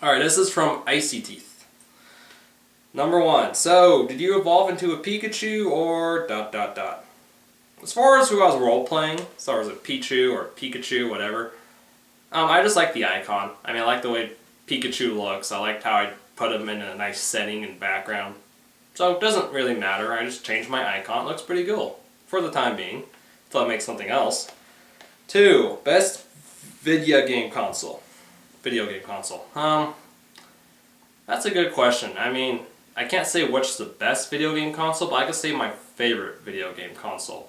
Alright, this is from Icy Teeth. Number 1. So, did you evolve into a Pikachu or ... As far as who I was role-playing, as far as a Pichu or Pikachu, whatever, I just like the icon. I mean, I like the way Pikachu looks. I liked how I put him in a nice setting and background. So it doesn't really matter. I just changed my icon. It looks pretty cool for the time being. Until I make something else. 2. Best video game console. That's a good question. I mean, I can't say which is the best video game console, but I can say my favorite video game console.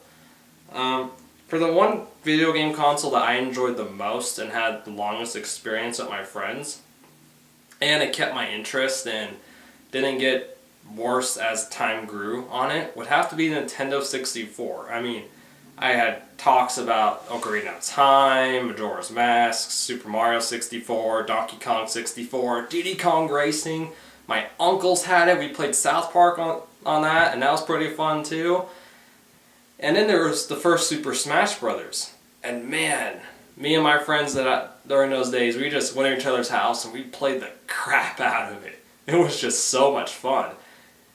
For the one video game console that I enjoyed the most and had the longest experience with my friends, and it kept my interest and didn't get worse as time grew on it, would have to be Nintendo 64. I mean, I had talks about Ocarina of Time, Majora's Mask, Super Mario 64, Donkey Kong 64, Diddy Kong Racing. My uncles had it. We played South Park on that, and that was pretty fun too. And then there was the first Super Smash Brothers. And man, me and my friends during those days, we just went to each other's house and we played the crap out of it. It was just so much fun.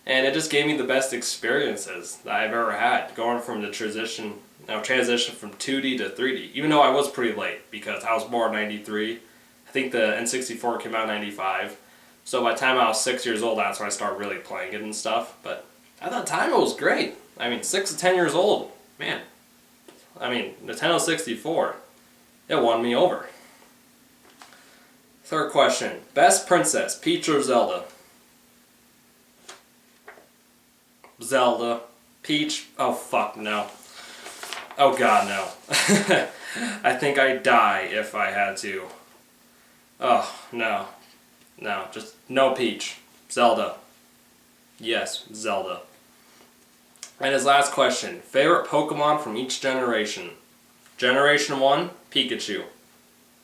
And it just gave me the best experiences that I've ever had, going from the transition from 2D to 3D. Even though I was pretty late, because I was born in 93. I think the N64 came out in 95. So by the time I was 6 years old, that's when I started really playing it and stuff. But at that time, it was great. I mean, 6 to 10 years old, man. I mean, Nintendo 64, it won me over. Third question, best princess, Peach or Zelda? Zelda. Peach, oh fuck no. Oh god, no. I think I'd die if I had to. Oh, no. No, just no Peach. Zelda. Yes, Zelda. And his last question, favorite Pokemon from each generation? Generation 1, Pikachu.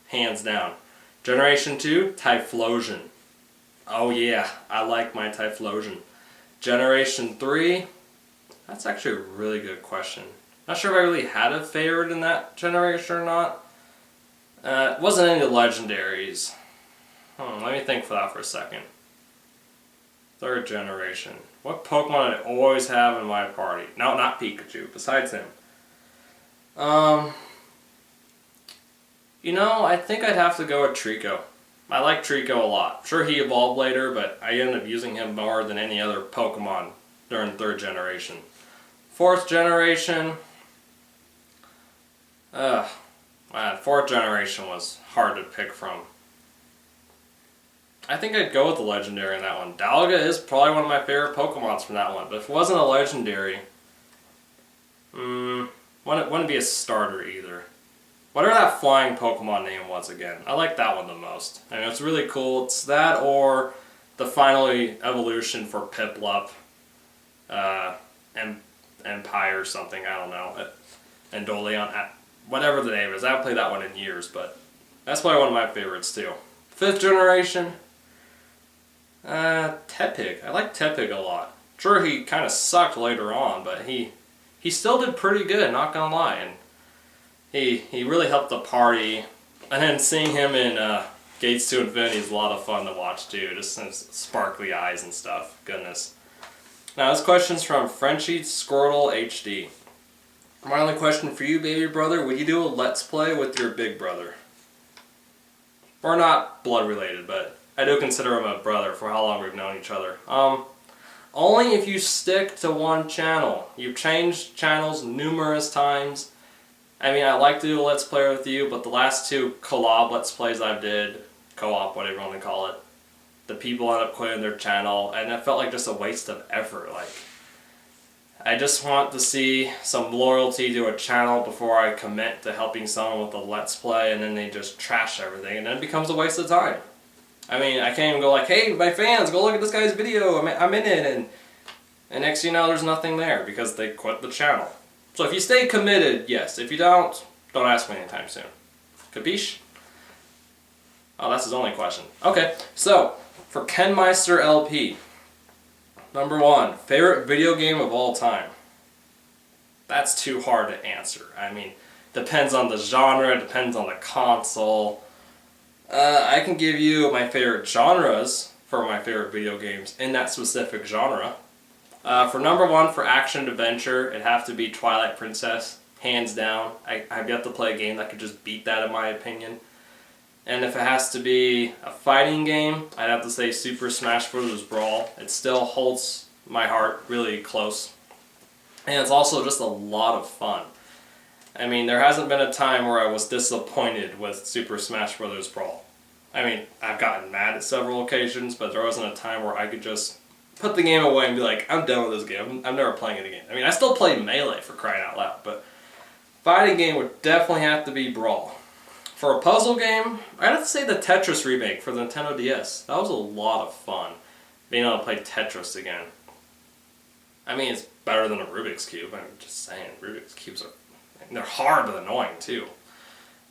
Hands down. Generation 2, Typhlosion. Oh yeah, I like my Typhlosion. Generation 3, that's actually a really good question. Not sure if I really had a favorite in that generation or not. It wasn't any of the legendaries. Let me think for that for a second. Third generation. What Pokemon did I always have in my party? No, not Pikachu, besides him. You know, I think I'd have to go with Trico. I like Trico a lot. Sure, he evolved later, but I ended up using him more than any other Pokemon during third generation. Fourth generation, fourth generation was hard to pick from. I think I'd go with the legendary in that one. Dialga is probably one of my favorite Pokemons from that one, but if it wasn't a legendary, wouldn't be a starter either. Whatever that flying Pokemon name was again, I like that one the most. I mean, it's really cool. It's that or the final evolution for Piplup, Empire or something, I don't know, and Doleon, whatever the name is. I haven't played that one in years, but that's probably one of my favorites too. Fifth generation, Tepig. I like Tepig a lot. Sure, he kind of sucked later on, but he still did pretty good, not gonna lie. And he really helped the party. And then seeing him in Gates to Infinity is a lot of fun to watch too, just his sparkly eyes and stuff. Goodness. Now this question's from Frenchie Squirtle HD. My only question for you, baby brother, would you do a Let's Play with your big brother? We're not blood related, but I do consider him a brother for how long we've known each other. Only if you stick to one channel. You've changed channels numerous times. I mean, I'd like to do a Let's Play with you, but the last two collab Let's Plays I did, co-op, whatever you want to call it, the people end up quitting their channel, and it felt like just a waste of effort. Like, I just want to see some loyalty to a channel before I commit to helping someone with a Let's Play, and then they just trash everything, and then it becomes a waste of time. I mean, I can't even go like, hey, my fans, go look at this guy's video, I'm in it, and next thing you know, there's nothing there, because they quit the channel. So if you stay committed, yes. If you don't ask me anytime soon. Capiche? Oh, that's his only question. Okay, so, for Ken Meister LP, number 1, favorite video game of all time. That's too hard to answer. I mean, depends on the genre, depends on the console. I can give you my favorite genres for my favorite video games in that specific genre. For number one, for action adventure, it'd have to be Twilight Princess, hands down. I've yet to play a game that could just beat that in my opinion. And if it has to be a fighting game, I'd have to say Super Smash Bros. Brawl. It still holds my heart really close. And it's also just a lot of fun. I mean, there hasn't been a time where I was disappointed with Super Smash Bros. Brawl. I mean, I've gotten mad at several occasions, but there wasn't a time where I could just put the game away and be like, I'm done with this game. I'm never playing it again. I mean, I still play Melee for crying out loud, but fighting game would definitely have to be Brawl. For a puzzle game, I'd have to say the Tetris remake for the Nintendo DS. That was a lot of fun, being able to play Tetris again. I mean, it's better than a Rubik's Cube. I'm just saying, Rubik's Cubes they're hard but annoying too.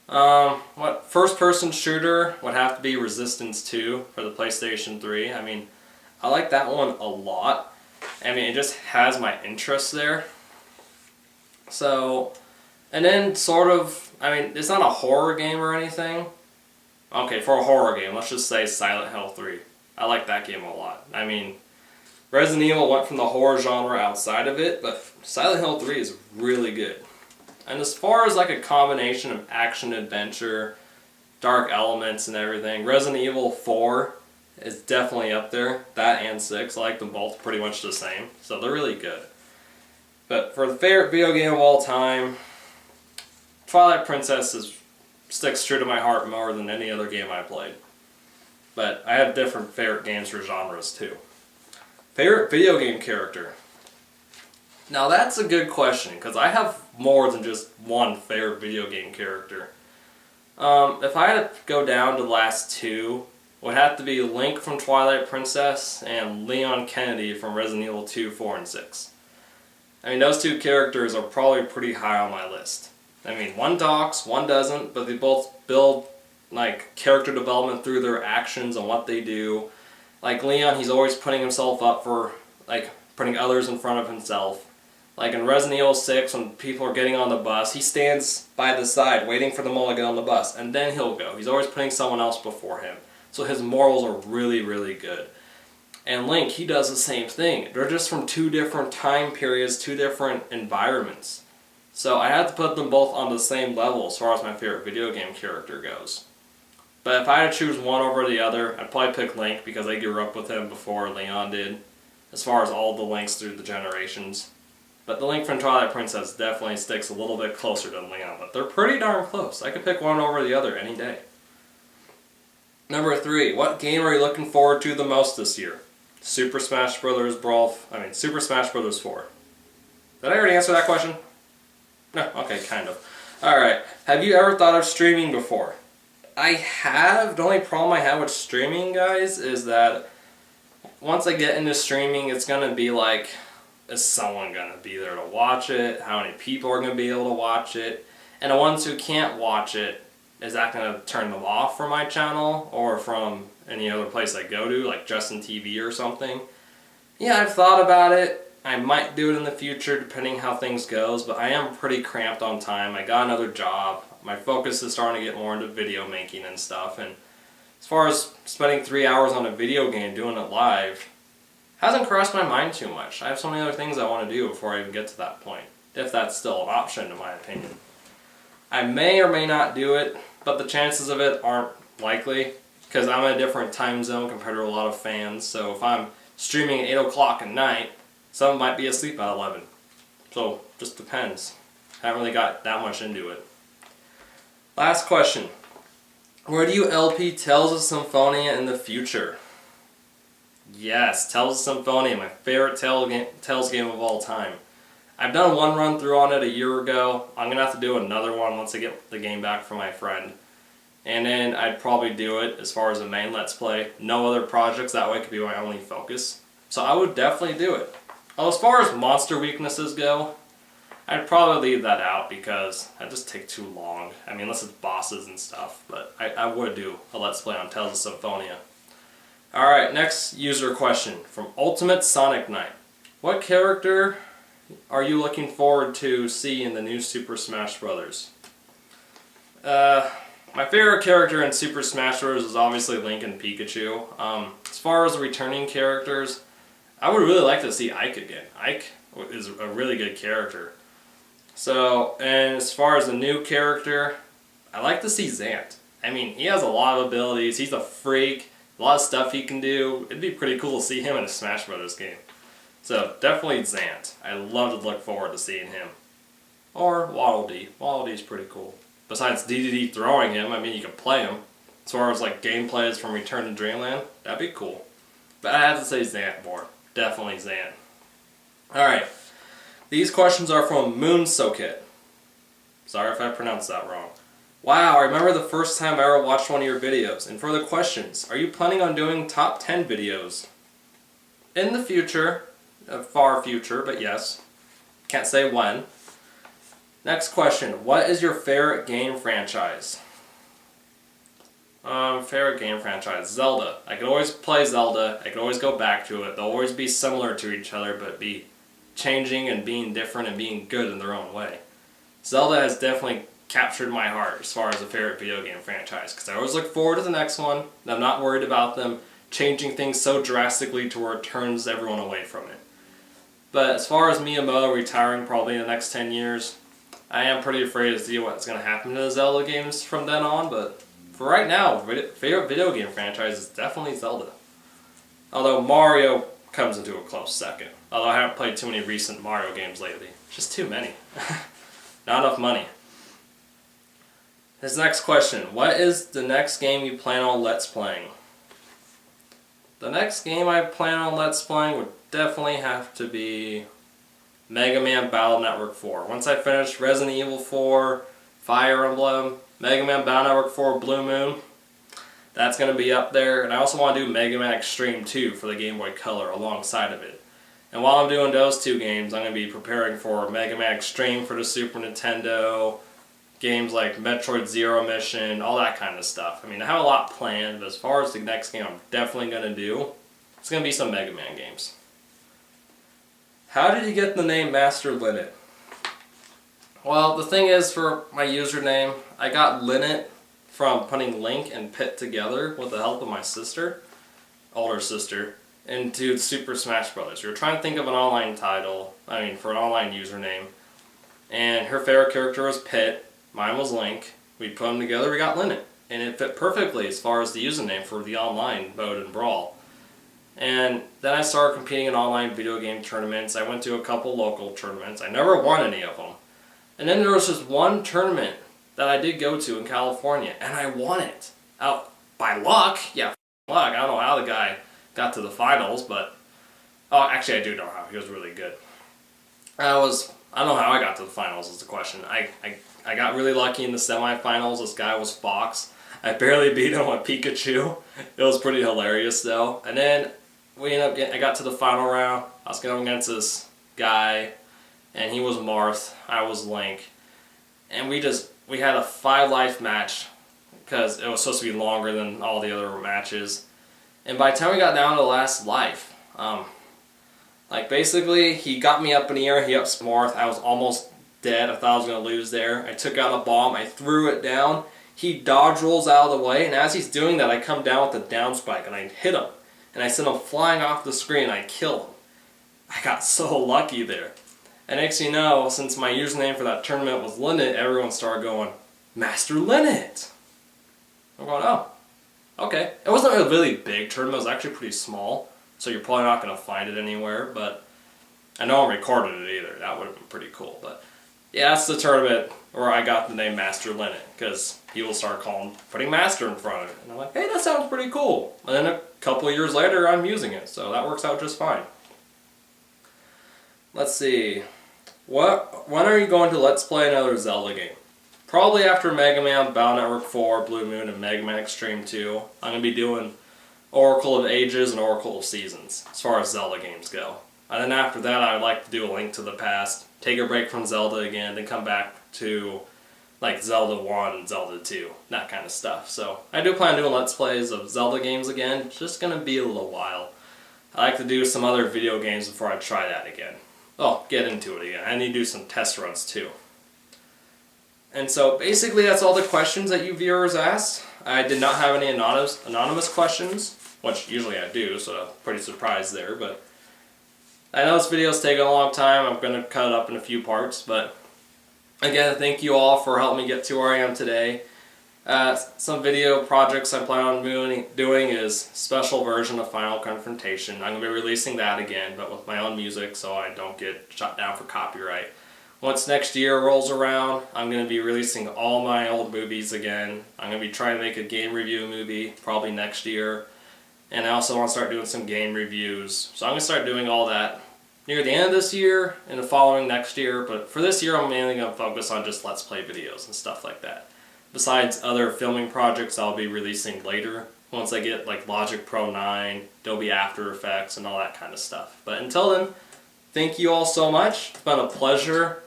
What first-person shooter would have to be Resistance 2 for the PlayStation 3. I mean, I like that one a lot. I mean, it just has my interest there. So, and then sort of, I mean, it's not a horror game or anything. Okay, for a horror game, let's just say Silent Hill 3. I like that game a lot. I mean, Resident Evil went from the horror genre outside of it, but Silent Hill 3 is really good. And as far as like a combination of action adventure, dark elements and everything, Resident Evil 4 is definitely up there. That and 6, I like them both pretty much the same. So they're really good. But for the favorite video game of all time, Twilight Princess sticks true to my heart more than any other game I played. But I have different favorite games for genres too. Favorite video game character? Now that's a good question, because I have more than just one favorite video game character. If I had to go down to the last two, it would have to be Link from Twilight Princess and Leon Kennedy from Resident Evil 2, 4, and 6. I mean, those two characters are probably pretty high on my list. I mean, one talks, one doesn't, but they both build like character development through their actions and what they do. Like Leon, he's always putting himself up for, like, putting others in front of himself. Like in Resident Evil 6, when people are getting on the bus, he stands by the side waiting for them all to get on the bus, and then he'll go. He's always putting someone else before him. So his morals are really, really good. And Link, he does the same thing. They're just from two different time periods, two different environments. So I had to put them both on the same level as far as my favorite video game character goes. But if I had to choose one over the other, I'd probably pick Link because I grew up with him before Leon did, as far as all the Links through the generations. But the Link from Twilight Princess definitely sticks a little bit closer to Leon, but they're pretty darn close. I could pick one over the other any day. Number 3, what game are you looking forward to the most this year? Super Smash Bros. Super Smash Bros. 4. Did I already answer that question? No, okay, kind of. Alright, have you ever thought of streaming before? I have. The only problem I have with streaming, guys, is that once I get into streaming, it's going to be like, is someone going to be there to watch it? How many people are going to be able to watch it? And the ones who can't watch it, is that going to turn them off from my channel or from any other place I go to, like Justin TV or something? Yeah, I've thought about it. I might do it in the future depending how things goes, but I am pretty cramped on time. I got another job. My focus is starting to get more into video making and stuff, and as far as spending 3 hours on a video game doing it live, hasn't crossed my mind too much. I have so many other things I want to do before I even get to that point, if that's still an option in my opinion. I may or may not do it, but the chances of it aren't likely, because I'm in a different time zone compared to a lot of fans, so if I'm streaming at 8 o'clock at night, some might be asleep at 11. So, just depends. Haven't really got that much into it. Last question. Where do you LP Tales of Symphonia in the future? Yes, Tales of Symphonia, my favorite Tales game of all time. I've done one run through on it a year ago. I'm going to have to do another one once I get the game back from my friend. And then I'd probably do it as far as a main Let's Play. No other projects, that way could be my only focus. So I would definitely do it. Well, as far as monster weaknesses go, I'd probably leave that out because that'd just take too long. I mean, unless it's bosses and stuff, but I would do a Let's Play on Tales of Symphonia. Alright, next user question from Ultimate Sonic Knight. What character are you looking forward to see in the new Super Smash Bros.? My favorite character in Super Smash Bros. Is obviously Link and Pikachu. As far as returning characters, I would really like to see Ike again. Ike is a really good character. So, and as far as a new character, I like to see Zant. I mean, he has a lot of abilities. He's a freak. A lot of stuff he can do. It'd be pretty cool to see him in a Smash Bros. Game. So, definitely Zant. I love to look forward to seeing him. Or Waddle Dee. Waddle Dee's pretty cool. Besides DDD throwing him, I mean, you can play him. As far as like gameplays from Return to Dreamland, that'd be cool. But I have to say Zant more. Definitely Zant. Alright. These questions are from Moon Sokit. Sorry if I pronounced that wrong. Wow, I remember the first time I ever watched one of your videos. And for the questions, are you planning on doing top 10 videos? In the future, far future, but yes. Can't say when. Next question, what is your favorite game franchise? Favorite game franchise, Zelda. I could always play Zelda, I could always go back to it. They'll always be similar to each other, but be changing and being different and being good in their own way. Zelda has definitely captured my heart as far as a favorite video game franchise, because I always look forward to the next one, and I'm not worried about them changing things so drastically to where it turns everyone away from it. But as far as Miyamoto retiring probably in the next 10 years, I am pretty afraid to see what's going to happen to the Zelda games from then on, but for right now, favorite video game franchise is definitely Zelda. Although Mario comes into a close second. Although I haven't played too many recent Mario games lately. Just too many. Not enough money. His next question, what is the next game you plan on Let's Playing? The next game I plan on Let's Playing would definitely have to be Mega Man Battle Network 4. Once I finish Resident Evil 4, Fire Emblem, Mega Man Battle Network 4, Blue Moon, that's going to be up there. And I also want to do Mega Man Extreme 2 for the Game Boy Color alongside of it. And while I'm doing those two games, I'm going to be preparing for Mega Man Extreme for the Super Nintendo, games like Metroid Zero Mission, all that kind of stuff. I mean, I have a lot planned, but as far as the next game I'm definitely going to do, it's going to be some Mega Man games. How did you get the name MasterLinit? Well, the thing is, for my username, I got Linit from putting Link and Pit together with the help of my sister, older sister, into Super Smash Bros. We were trying to think of an online title, for an online username, and her favorite character was Pit, mine was Link. We put them together, we got Linit, and it fit perfectly as far as the username for the online mode in Brawl. And then I started competing in online video game tournaments. I went to a couple local tournaments. I never won any of them. And then there was just one tournament that I did go to in California, and I won it. Out by luck. Yeah, luck. I don't know how the guy got to the finals, but... Oh, actually I do know how. He was really good. I don't know how I got to the finals is the question. I got really lucky in the semifinals. This guy was Fox. I barely beat him with Pikachu. It was pretty hilarious though. And then I got to the final round. I was going against this guy, and he was Marth. I was Link, and we had a 5-life match because it was supposed to be longer than all the other matches. And by the time we got down to the last life, basically he got me up in the air. He ups Marth. I was almost dead. I thought I was going to lose there. I took out a bomb. I threw it down. He dodge rolls out of the way, and as he's doing that, I come down with the down spike and I hit him. And I sent him flying off the screen. I kill him. I got so lucky there. And next thing you know, since my username for that tournament was Linit, everyone started going, MasterLinit! I'm going, oh, okay. It wasn't a really big tournament. It was actually pretty small. So you're probably not going to find it anywhere. But I know I recorded it either. That would have been pretty cool. But yeah, that's the tournament where I got the name MasterLinit. Because people start putting Master in front of it. And I'm like, hey, that sounds pretty cool. And then a couple of years later, I'm using it. So that works out just fine. Let's see. When are you going to Let's Play another Zelda game? Probably after Mega Man Battle Network 4, Blue Moon, and Mega Man Extreme 2. I'm going to be doing Oracle of Ages and Oracle of Seasons, as far as Zelda games go. And then after that, I would like to do A Link to the Past, take a break from Zelda again, then come back to like Zelda 1 and Zelda 2, that kind of stuff. So I do plan on doing Let's Plays of Zelda games again. It's just going to be a little while. I like to do some other video games before I try that again. Oh, get into it again. I need to do some test runs too. And so basically that's all the questions that you viewers asked. I did not have any anonymous questions, which usually I do, so pretty surprised there. But I know this video's taking a long time. I'm going to cut it up in a few parts. But again, thank you all for helping me get to where I am today. Some video projects I plan on doing is special version of Final Confrontation. I'm going to be releasing that again, but with my own music so I don't get shut down for copyright. Once next year rolls around, I'm going to be releasing all my old movies again. I'm going to be trying to make a game review movie probably next year. And I also want to start doing some game reviews. So I'm going to start doing all that near the end of this year and the following next year. But for this year, I'm mainly going to focus on just Let's Play videos and stuff like that. Besides other filming projects I'll be releasing later, once I get like Logic Pro 9, Adobe After Effects, and all that kind of stuff. But until then, thank you all so much. It's been a pleasure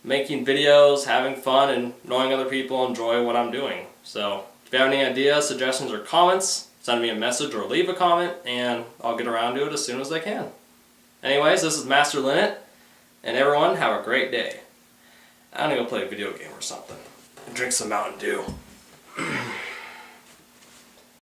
making videos, having fun, and knowing other people enjoy what I'm doing. So if you have any ideas, suggestions, or comments, send me a message or leave a comment, and I'll get around to it as soon as I can. Anyways, this is MasterLinit, and everyone have a great day. I'm gonna go play a video game or something. Drink some Mountain Dew.